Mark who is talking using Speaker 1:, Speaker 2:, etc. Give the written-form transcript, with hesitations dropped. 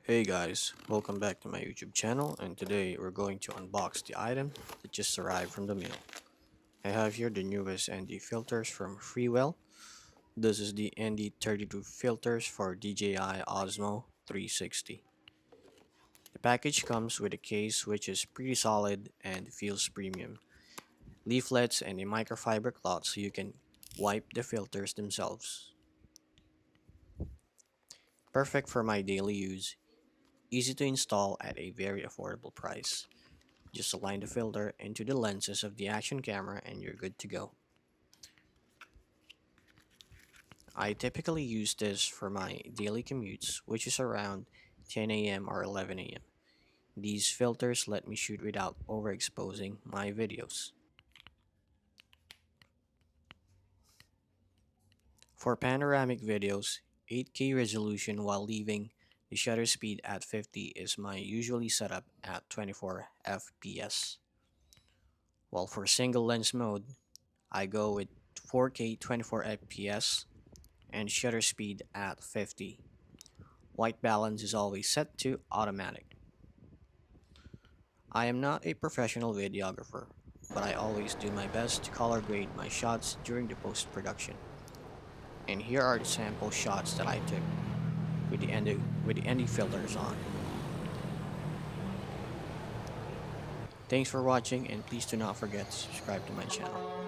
Speaker 1: Hey guys, welcome back to my YouTube channel, and today we're going to unbox the item that just arrived from the mail. I have here the newest ND filters from Freewell. This is the ND32 filters for DJI Osmo 360. The package comes with a case which is pretty solid and feels premium. Leaflets and a microfiber cloth so you can wipe the filters themselves. Perfect for my daily use, easy to install at a very affordable price. Just align the filter into the lenses of the action camera and you're good to go. I typically use this for my daily commutes, which is around 10 a.m. or 11 a.m. These filters let me shoot without overexposing my videos. For panoramic videos, 8K resolution while leaving the shutter speed at 50 is my usually setup at 24 FPS. While for single lens mode, I go with 4K 24 FPS and shutter speed at 50. White balance is always set to automatic. I am not a professional videographer, but I always do my best to color grade my shots during the post-production. And here are the sample shots that I took with the ND filters on. Thanks for watching, and please do not forget to subscribe to my channel.